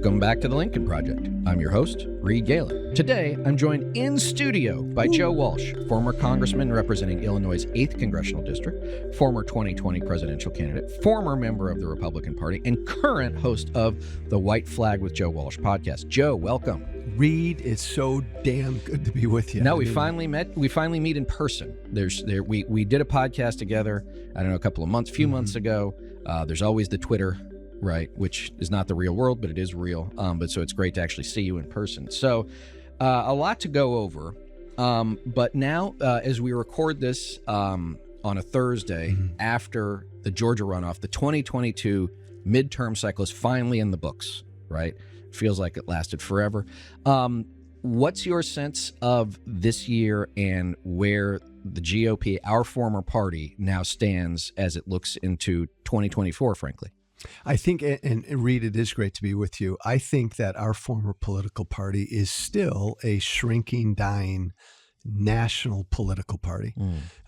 Welcome back to the Lincoln Project. I'm your host, Reed Galen. Today, I'm joined in studio by Joe Walsh, former congressman representing Illinois' 8th Congressional District, former 2020 presidential candidate, former member of the Republican Party, and current host of the White Flag with Joe Walsh podcast. Joe, welcome. Reed, it's so damn good to be with you. No, we finally met. We finally meet in person. We did a podcast together, I don't know, a few months ago. There's always the Twitter, right, which is not the real world, but it is real. But so it's great to actually see you in person. So a lot to go over. But now, as we record this on a Thursday after the Georgia runoff, the 2022 midterm cycle is finally in the books, right? Feels like it lasted forever. What's your sense of this year and where the GOP, our former party, now stands as it looks into 2024, frankly? I think, and Reed, it is great to be with you. I think that our former political party is still a shrinking, dying national political party.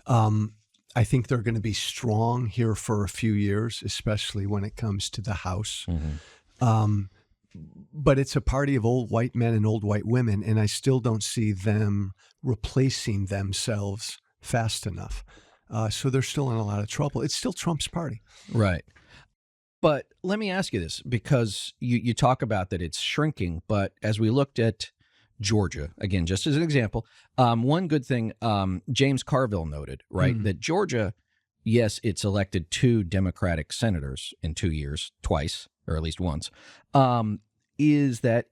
I think they're going to be strong here for a few years, especially when it comes to the House. But it's a party of old white men and old white women, and I still don't see them replacing themselves fast enough. So they're still in a lot of trouble. It's still Trump's party. Right. But let me ask you this, because you talk about that it's shrinking, but as we looked at Georgia, again, just as an example, one good thing James Carville noted, right, that Georgia, yes, it's elected 2 Democratic senators in 2 years, twice, or at least once, is that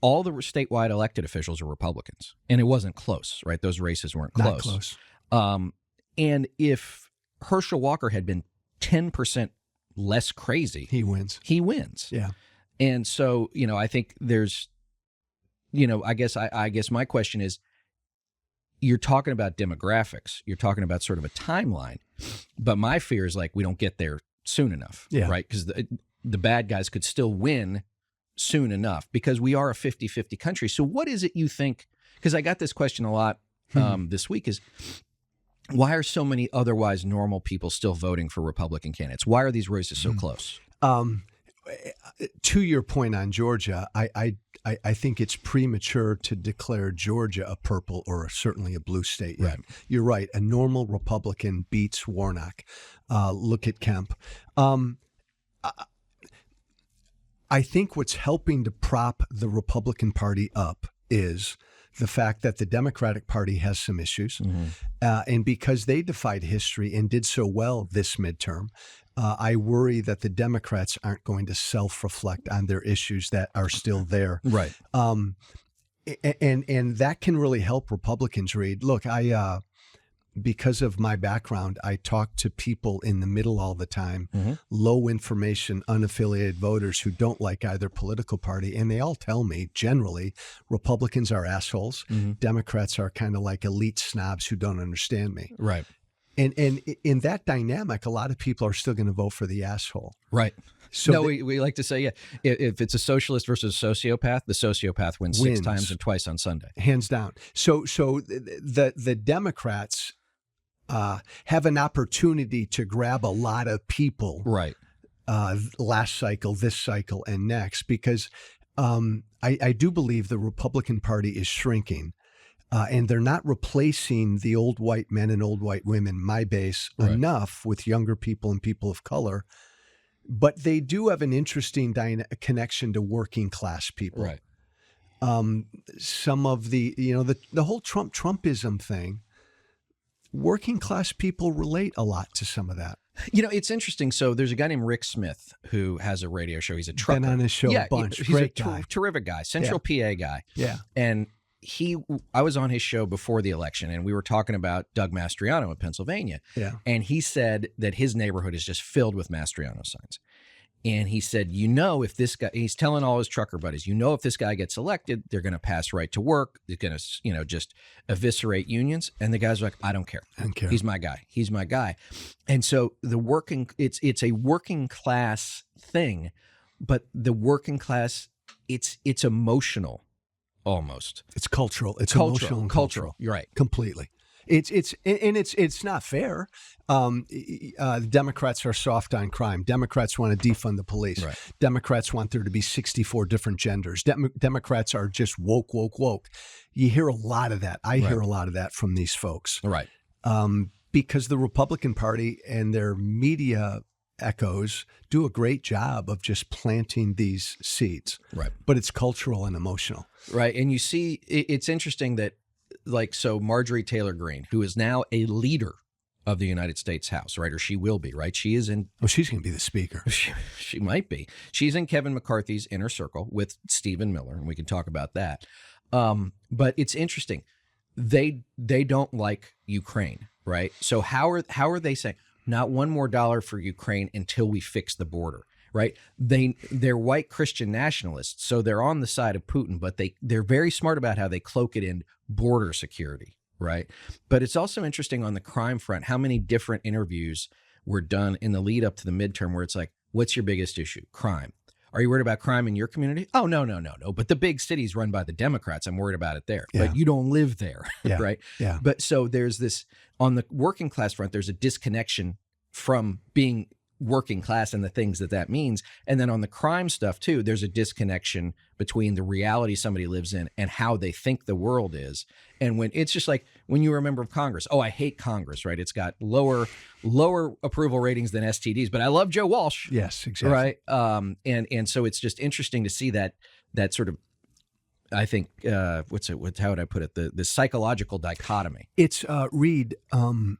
all the statewide elected officials are Republicans, and it wasn't close, right? Those races weren't close. Not close. And if Herschel Walker had been 10% less crazy, he wins. Yeah. And so, I think there's, I guess my question is, you're talking about demographics, you're talking about sort of a timeline, but my fear is like we don't get there soon enough, right? Because the bad guys could still win soon enough because we are a 50-50 country. So what is it you think, because I got this question a lot this week, is why are so many otherwise normal people still voting for Republican candidates? Why are these races so close? To your point on Georgia, I think it's premature to declare Georgia a purple or certainly a blue state yet. Right. You're right. A normal Republican beats Warnock. Look at Kemp. I think what's helping to prop the Republican Party up is the fact that the Democratic Party has some issues. And because they defied history and did so well this midterm, I worry that the Democrats aren't going to self-reflect on their issues that are still there. Right. And that can really help Republicans, Reed. Look, because of my background, I talk to people in the middle all the time, low information, unaffiliated voters who don't like either political party. And they all tell me, generally, Republicans are assholes. Democrats are kind of like elite snobs who don't understand me. Right. And in that dynamic, a lot of people are still going to vote for the asshole. Right. So we like to say, if it's a socialist versus a sociopath, the sociopath wins 6 times and twice on Sunday. Hands down. So the Democrats have an opportunity to grab a lot of people, right? Last cycle, this cycle, and next, because I do believe the Republican Party is shrinking, and they're not replacing the old white men and old white women, my base, enough with younger people and people of color. But they do have an interesting connection to working class people. Right. Some of the whole Trumpism thing. Working class people relate a lot to some of that. It's interesting. So there's a guy named Rick Smith who has a radio show. He's a trucker. Been on his show a bunch. He's Great a guy. Terrific guy. Central PA guy. Yeah. And I was on his show before the election, and we were talking about Doug Mastriano in Pennsylvania. Yeah. And he said that his neighborhood is just filled with Mastriano signs. And he said, if this guy, he's telling all his trucker buddies, if this guy gets elected, they're going to pass right to work. They're going to, just eviscerate unions. And the guys are like, I don't care. He's my guy. He's my guy. And so it's a working class thing, but the working class, it's emotional almost. It's cultural. It's cultural, emotional and cultural. You're right. Completely. It's not fair. The Democrats are soft on crime. Democrats want to defund the police. Right. Democrats want there to be 64 different genders. Democrats are just woke. You hear a lot of that. I hear a lot of that from these folks. Right. Because the Republican Party and their media echoes do a great job of just planting these seeds. Right. But it's cultural and emotional. Right. And you see, it's interesting that, like, so Marjorie Taylor Greene, who is now a leader of the United States House, right? Or she will be, right? She is in. Oh, she's going to be the speaker. She might be. She's in Kevin McCarthy's inner circle with Stephen Miller, and we can talk about that. But it's interesting. They don't like Ukraine, right? So how are they saying not one more dollar for Ukraine until we fix the border, right? They're white Christian nationalists, so they're on the side of Putin, but they're very smart about how they cloak it in border security. Right. But it's also interesting on the crime front, how many different interviews were done in the lead up to the midterm where it's like, what's your biggest issue? Crime. Are you worried about crime in your community? Oh, no. But the big cities run by the Democrats. I'm worried about it there. Yeah. But you don't live there. Yeah. Right. Yeah. But so there's this on the working class front, there's a disconnection from being working class and the things that means. And then on the crime stuff, too, there's a disconnection between the reality somebody lives in and how they think the world is. And when it's just like when you were a member of Congress, oh, I hate Congress, right? It's got lower approval ratings than STDs, but I love Joe Walsh. Yes, exactly. Right. And so it's just interesting to see that sort of, I think, how would I put it? The psychological dichotomy. It's Reed, and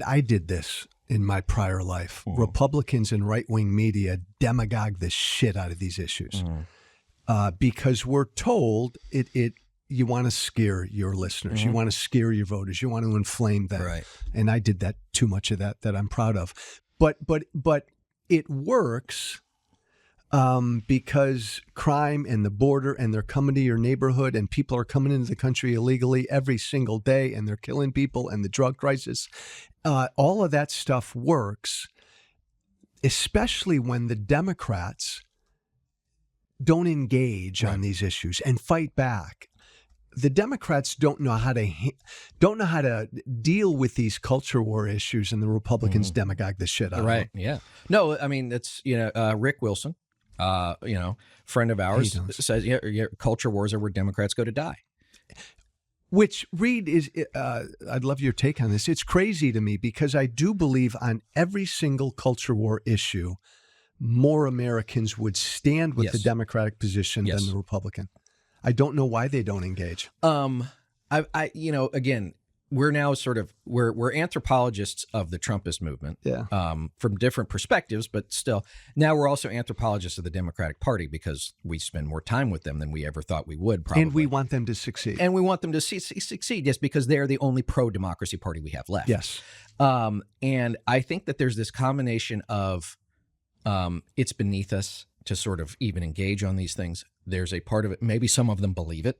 I did this in my prior life. Mm-hmm. Republicans and right-wing media demagogue the shit out of these issues because we're told you want to scare your listeners, you want to scare your voters, you want to inflame them. Right. And I did that too much of that I'm proud of. But it works because crime and the border and they're coming to your neighborhood and people are coming into the country illegally every single day and they're killing people and the drug crisis. All of that stuff works, especially when the Democrats don't engage on these issues and fight back. The Democrats don't know how to deal with these culture war issues, and the Republicans demagogue the shit out of them. Right. Yeah. No, I mean, it's, Rick Wilson, friend of ours, says, culture wars are where Democrats go to die. Which, Reed, is, I'd love your take on this. It's crazy to me because I do believe on every single culture war issue, more Americans would stand with the Democratic position than the Republican. I don't know why they don't engage. Again, we're now sort of we're anthropologists of the Trumpist movement, from different perspectives, but still, now we're also anthropologists of the Democratic Party because we spend more time with them than we ever thought we would. Probably, and we want them to succeed. And we want them to succeed, yes, because they're the only pro-democracy party we have left. Yes, and I think that there's this combination of it's beneath us to sort of even engage on these things. There's a part of it, maybe some of them believe it.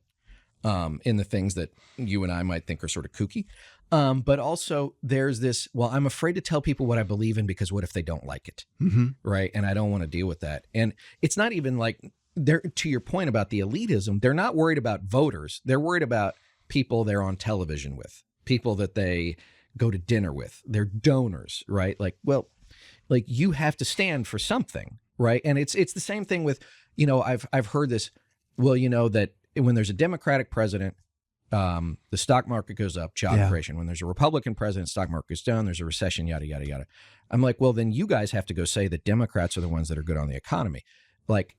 In the things that you and I might think are sort of kooky. But also there's this, I'm afraid to tell people what I believe in because what if they don't like it? Mm-hmm. Right. And I don't want to deal with that. And it's not even like to your point about the elitism, they're not worried about voters. They're worried about people they're on television with, people that they go to dinner with, they're donors, right? Like you have to stand for something, right? And it's the same thing with, I've heard this, that when there's a Democratic president, the stock market goes up, job creation. When there's a Republican president, stock market goes down, there's a recession, yada, yada, yada. I'm like, well, then you guys have to go say that Democrats are the ones that are good on the economy. Like,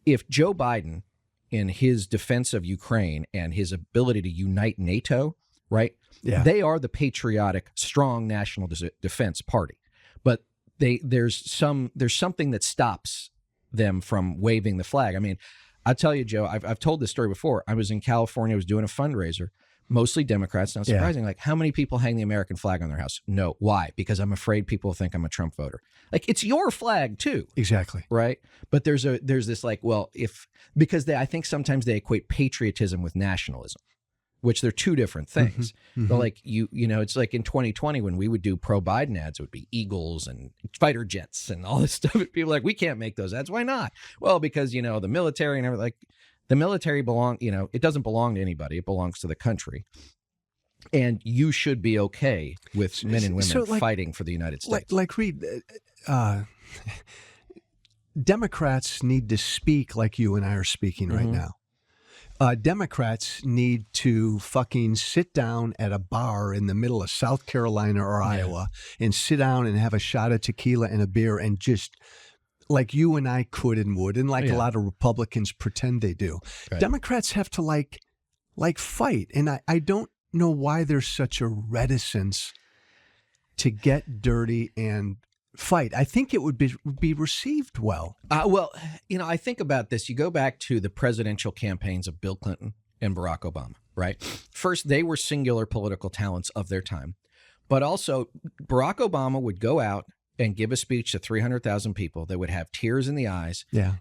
if Joe Biden, in his defense of Ukraine and his ability to unite NATO, right? Yeah. They are the patriotic, strong national defense party. But there's something that stops them from waving the flag. I mean, I'll tell you, Joe, I've told this story before. I was in California, I was doing a fundraiser, mostly Democrats. Now, surprisingly, like, how many people hang the American flag on their house? No. Why? Because I'm afraid people think I'm a Trump voter. Like, it's your flag too. Exactly. Right. But there's this like, because I think sometimes they equate patriotism with nationalism, which they're two different things. Mm-hmm. But like it's like in 2020 when we would do pro-Biden ads, it would be Eagles and fighter jets and all this stuff. People are like, we can't make those ads. Why not? Well, because the military and everything, like the military it doesn't belong to anybody. It belongs to the country. And you should be okay with men and women fighting for the United States. Like Reed, Democrats need to speak like you and I are speaking right now. Democrats need to fucking sit down at a bar in the middle of South Carolina or Iowa and sit down and have a shot of tequila and a beer and just, like you and I could and would, and like a lot of Republicans pretend they do. Right. Democrats have to like fight. And I don't know why there's such a reticence to get dirty and fight. I think it would be received well. Well, I think about this. You go back to the presidential campaigns of Bill Clinton and Barack Obama, right? First, they were singular political talents of their time. But also, Barack Obama would go out and give a speech to 300,000 people that would have tears in the eyes. Yeah.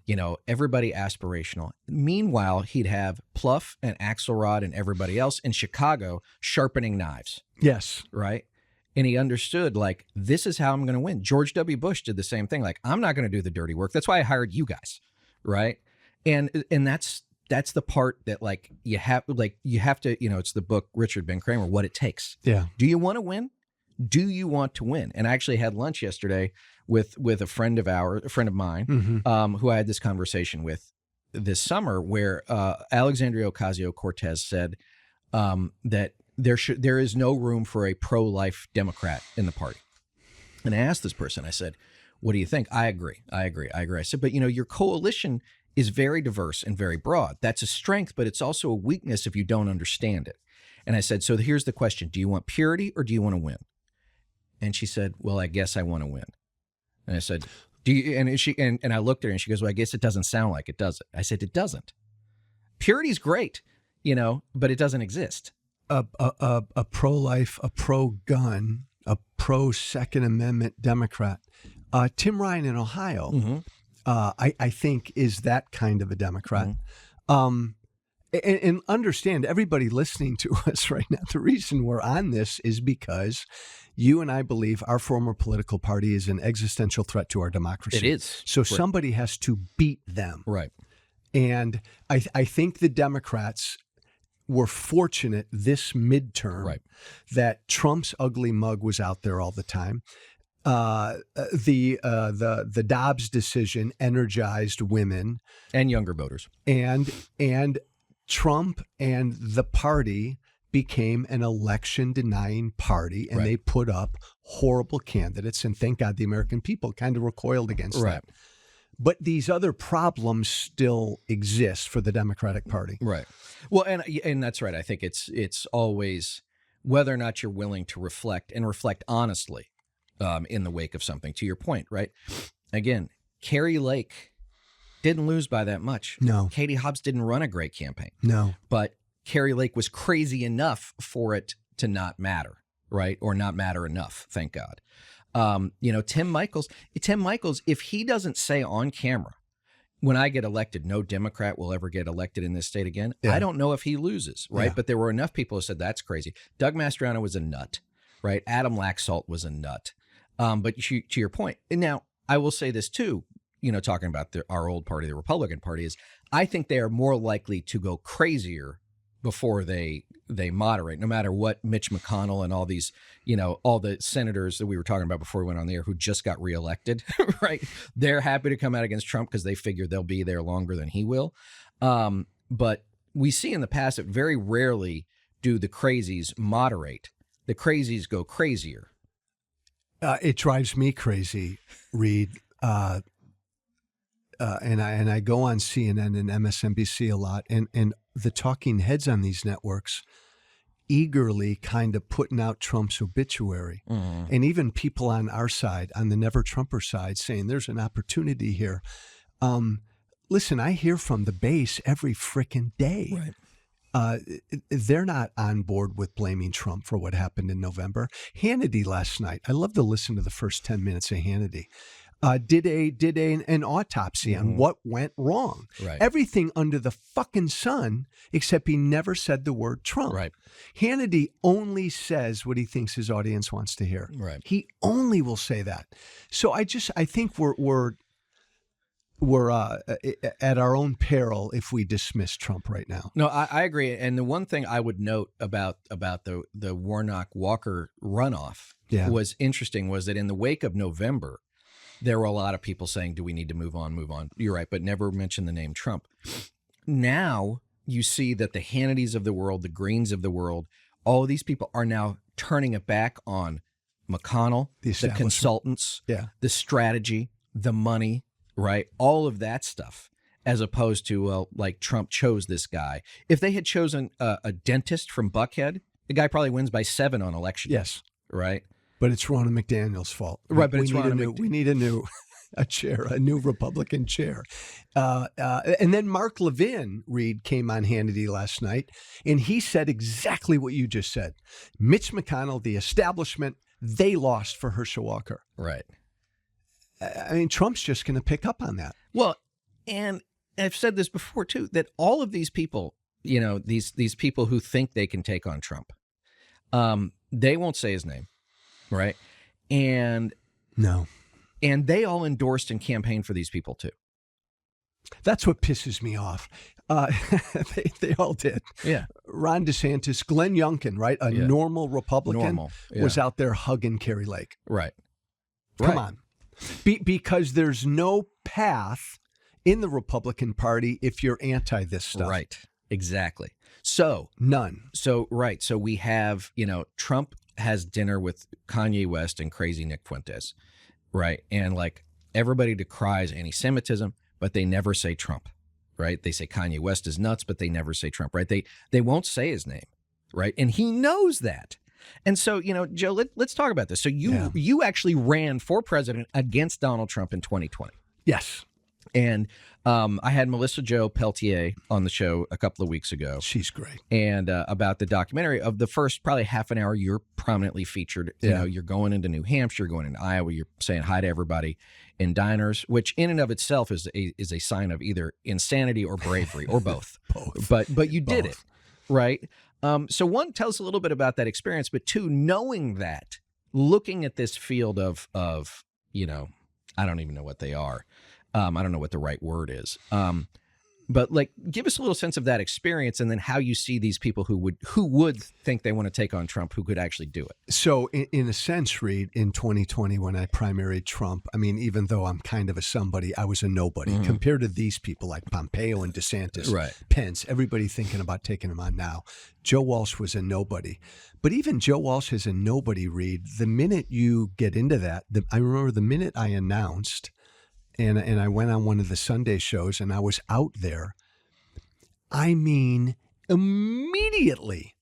Everybody aspirational. Meanwhile, he'd have Pluff and Axelrod and everybody else in Chicago sharpening knives. Yes. Right? And he understood, like, this is how I'm going to win. George W. Bush did the same thing. Like, I'm not going to do the dirty work. That's why I hired you guys. Right. And that's the part that, like, you have to, it's the book, Richard Ben Kramer, What It Takes. Yeah. Do you want to win? Do you want to win? And I actually had lunch yesterday with a friend of mine, who I had this conversation with this summer, where Alexandria Ocasio-Cortez said that there is no room for a pro-life Democrat in the party. And I asked this person, I said, what do you think? I agree. I said, but your coalition is very diverse and very broad. That's a strength, but it's also a weakness if you don't understand it. And I said, so here's the question. Do you want purity or do you want to win? And she said, well, I guess I want to win. And I said, do you, and I looked at her and she goes, well, I guess it doesn't sound like it, does it? I said, it doesn't. Purity's great, but it doesn't exist. A pro-life, a pro-gun, a pro-Second Amendment Democrat. Tim Ryan in Ohio, I think, is that kind of a Democrat. And understand, everybody listening to us right now, the reason we're on this is because you and I believe our former political party is an existential threat to our democracy. It is. So somebody has to beat them. Right. And I think the Democrats were fortunate this midterm that Trump's ugly mug was out there all the time. The Dobbs decision energized women and younger voters, and Trump and the party became an election denying party, and they put up horrible candidates. And thank God the American people kind of recoiled against that. But these other problems still exist for the Democratic Party. Right. Well, and that's right. I think it's always whether or not you're willing to reflect honestly in the wake of something. To your point, right? Again, Carrie Lake didn't lose by that much. No. Katie Hobbs didn't run a great campaign. No. But Carrie Lake was crazy enough for it to not matter, right? Or not matter enough, thank God. Tim Michaels, if he doesn't say on camera, when I get elected, no Democrat will ever get elected in this state again, I don't know if he loses, right? But there were enough people who said that's crazy. Doug Mastriano was a nut, right? Adam Laxalt was a nut. But to your point, and now I will say this too, talking about our old party, the Republican Party, is I think they are more likely to go crazier before they moderate, no matter what Mitch McConnell and all these, all the senators that we were talking about before we went on the air who just got reelected, right? They're happy to come out against Trump because they figure they'll be there longer than he will. But we see in the past that very rarely do the crazies moderate. The crazies go crazier. It drives me crazy, Reed. And I go on CNN and MSNBC a lot, and the talking heads on these networks eagerly kind of putting out Trump's obituary. And even people on our side, on the Never Trumper side, saying there's an opportunity here. Listen, I hear from the base every frickin' day. Right. They're not on board with blaming Trump for what happened in November. Hannity last night, I love to listen to the first 10 minutes of Hannity. Did an autopsy on what went wrong. Right. Everything under the fucking sun, except he never said the word Trump. Right. Hannity only says what he thinks his audience wants to hear. Right. He only will say that. So I think we're we're at our own peril if we dismiss Trump right now. No, I agree. And the one thing I would note about the Warnock-Walker runoff was interesting was that in the wake of November, there were a lot of people saying, do we need to move on, move on? You're right, but never mention the name Trump. Now you see that the Hannitys of the world, the Greens of the world, all of these people are now turning it back on McConnell, the consultants, the strategy, the money, right? All of that stuff, as opposed to, well, like Trump chose this guy. If they had chosen a dentist from Buckhead, the guy probably wins by 7 on election. Yes. Right? But it's Ronna McDaniel's fault. Right, but we need a new chair, a new Republican chair. And then Mark Levin, Reed, came on Hannity last night, and he said exactly what you just said. Mitch McConnell, the establishment, they lost for Herschel Walker. Right. I mean, Trump's just going to pick up on that. Well, and I've said this before, too, that all of these people, you know, these people who think they can take on Trump, they won't say his name, right? And they all endorsed and campaigned for these people, too. That's what pisses me off. They all did. Yeah. Ron DeSantis, Glenn Youngkin, right? A normal Republican was out there hugging Carrie Lake. Right. Come on. Because there's no path in the Republican Party if you're anti this stuff. Right. Exactly. So none. So right. So we have, you know, Trump has dinner with Kanye West and crazy Nick Fuentes. Right. And like everybody decries anti-Semitism, but they never say Trump. Right. They say Kanye West is nuts, but they never say Trump. Right. They won't say his name. Right. And he knows that. And so, you know, Joe, let's talk about this. So you actually ran for president against Donald Trump in 2020. Yes. And I had Melissa Jo Peltier on the show a couple of weeks ago. She's great. And about the documentary of the first probably half an hour, you're prominently featured. You know, you're going into New Hampshire, going into Iowa, you're saying hi to everybody in diners, which in and of itself is a sign of either insanity or bravery or both. Both. But you did it, right? So one, tell us a little bit about that experience, but two, knowing that, looking at this field of, you know, I don't even know what they are. I don't know what the right word is. But like, give us a little sense of that experience and then how you see these people who would think they want to take on Trump, who could actually do it. So in a sense, Reed, in 2020, when I primaried Trump, I mean, even though I'm kind of a somebody, I was a nobody compared to these people like Pompeo and DeSantis, Pence, everybody thinking about taking him on now. Joe Walsh was a nobody. But even Joe Walsh is a nobody, Reed. The minute you get into that, I remember the minute I announced, and I went on one of the Sunday shows and I was out there, I mean, immediately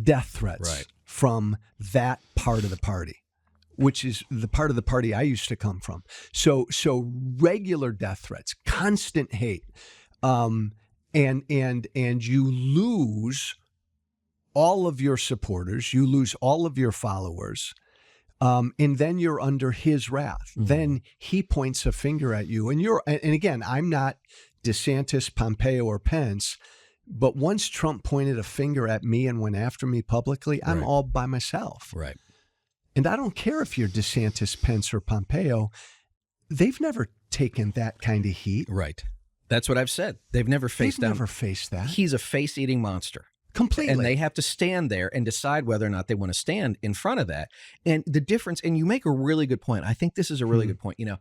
death threats from that part of the party, which is the part of the party I used to come from. So regular death threats, constant hate, and you lose all of your supporters, you lose all of your followers. And then you're under his wrath. Then he points a finger at you. And again, I'm not DeSantis, Pompeo, or Pence, but once Trump pointed a finger at me and went after me publicly, I'm all by myself. Right. And I don't care if you're DeSantis, Pence, or Pompeo. They've never taken that kind of heat. Right. That's what I've said. They've never faced that. Never faced that. He's a face-eating monster. Completely. And they have to stand there and decide whether or not they want to stand in front of that. And the difference, and you make a really good point. I think this is a really good point. You know,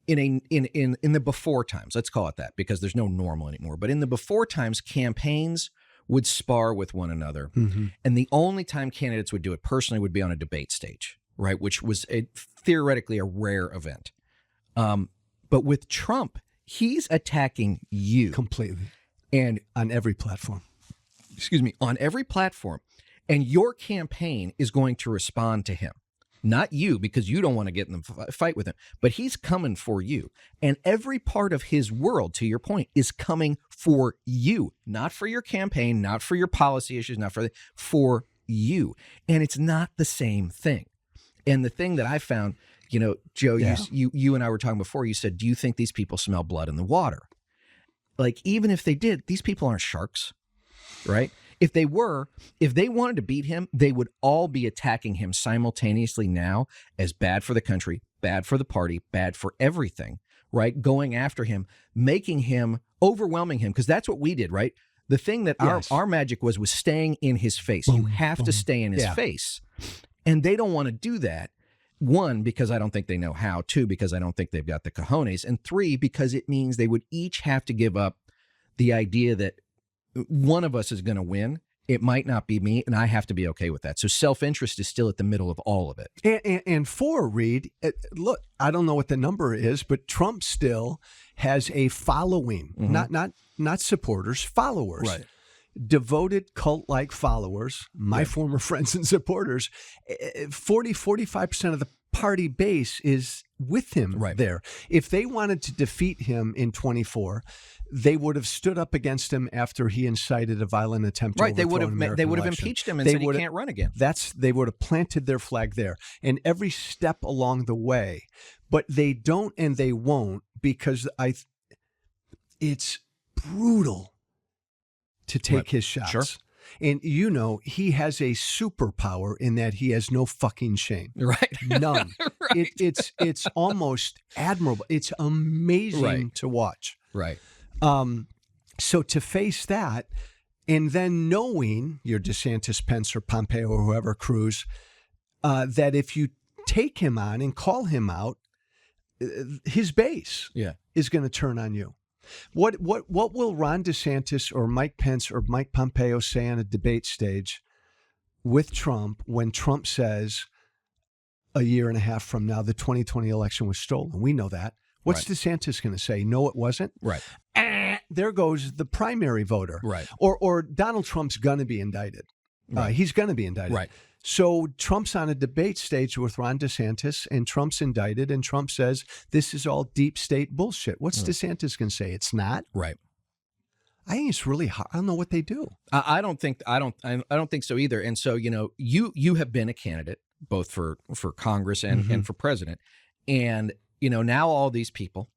in the before times, let's call it that, because there's no normal anymore. But in the before times, campaigns would spar with one another. And the only time candidates would do it personally would be on a debate stage, right? Which was theoretically a rare event. But with Trump, he's attacking you. Completely. And on every platform. On every platform. And your campaign is going to respond to him. Not you, because you don't want to get in the fight with him, but he's coming for you. And every part of his world, to your point, is coming for you, not for your campaign, not for your policy issues, not for you. And it's not the same thing. And the thing that I found, you know, Joe, you and I were talking before, you said, do you think these people smell blood in the water? Like, even if they did, these people aren't sharks. Right? If they wanted to beat him, they would all be attacking him simultaneously now as bad for the country, bad for the party, bad for everything. right? Going after him, making him, overwhelming him, because that's what we did, right? The thing that our magic was staying in his face. Boom, you have to stay in his face. And they don't want to do that. One, because I don't think they know how. Two, because I don't think they've got the cojones. And three, because it means they would each have to give up the idea that one of us is going to win. It might not be me, and I have to be okay with that. So self-interest is still at the middle of all of it. And for Reed, look, I don't know what the number is, but Trump still has a following, not supporters, followers. Right. Devoted cult-like followers, my former friends and supporters. 45% of the party base is with him there. If they wanted to defeat him in 24, they would have stood up against him after he incited a violent attempt to overthrow an American They would have election. impeached him and said he can't run again. They would have planted their flag there. And every step along the way. But they don't and they won't, because it's brutal to take his shots. Sure. And he has a superpower in that he has no fucking shame. Right. None. Right. It's almost admirable. It's amazing to watch. Right. So to face that, and then knowing you're DeSantis, Pence, or Pompeo, or whoever, Cruz, that if you take him on and call him out, his base is going to turn on you. What will Ron DeSantis or Mike Pence or Mike Pompeo say on a debate stage with Trump when Trump says a year and a half from now the 2020 election was stolen? We know that. What's DeSantis going to say? No, it wasn't? Right. There goes the primary voter. Right. Or Donald Trump's going to be indicted. Right. He's going to be indicted. Right. So Trump's on a debate stage with Ron DeSantis, and Trump's indicted, and Trump says this is all deep state bullshit. What's DeSantis going to say? It's not. Right. I think it's really hard. I don't know what they do. I don't think so either. And so you have been a candidate both for Congress and for president, and now all these people,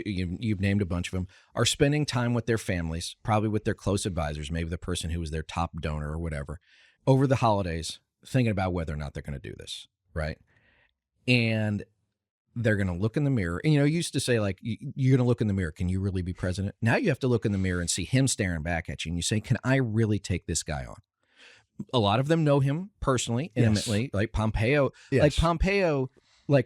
you've named a bunch of them, are spending time with their families, probably with their close advisors, maybe the person who was their top donor or whatever, over the holidays, thinking about whether or not they're going to do this, right? And they're going to look in the mirror. And, you used to say, like, you're going to look in the mirror. Can you really be president? Now you have to look in the mirror and see him staring back at you. And you say, can I really take this guy on? A lot of them know him personally, intimately, like Pompeo. Yes. Like Pompeo,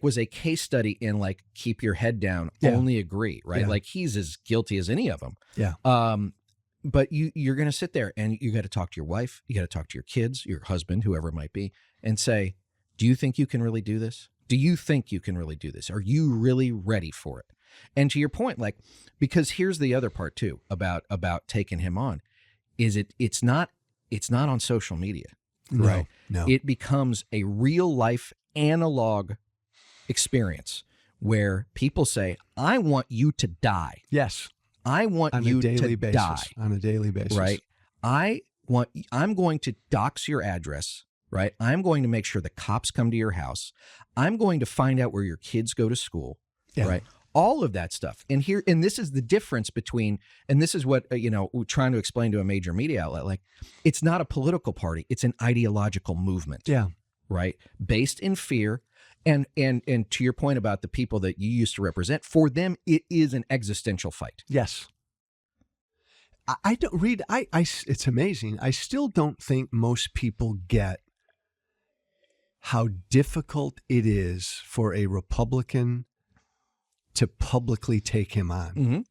was a case study in, like, keep your head down, only agree, right? Yeah. Like, he's as guilty as any of them. Yeah. But you're going to sit there and you got to talk to your wife, you got to talk to your kids, your husband, whoever it might be, and say, do you think you can really do this? Do you think you can really do this? Are you really ready for it? And to your point, like, because here's the other part too about taking him on, is it's not on social media, right? No. It becomes a real life analog experience where people say, I want you to die. Yes. I want you to die on a daily basis. Right. I'm going to dox your address, right? I'm going to make sure the cops come to your house. I'm going to find out where your kids go to school, right? All of that stuff. And this is the difference between, and this is what, we're trying to explain to a major media outlet, like, it's not a political party. It's an ideological movement. Yeah. Right. Based in fear. And to your point about the people that you used to represent, for them, it is an existential fight. Yes. I don't read. It's amazing. I still don't think most people get how difficult it is for a Republican to publicly take him on.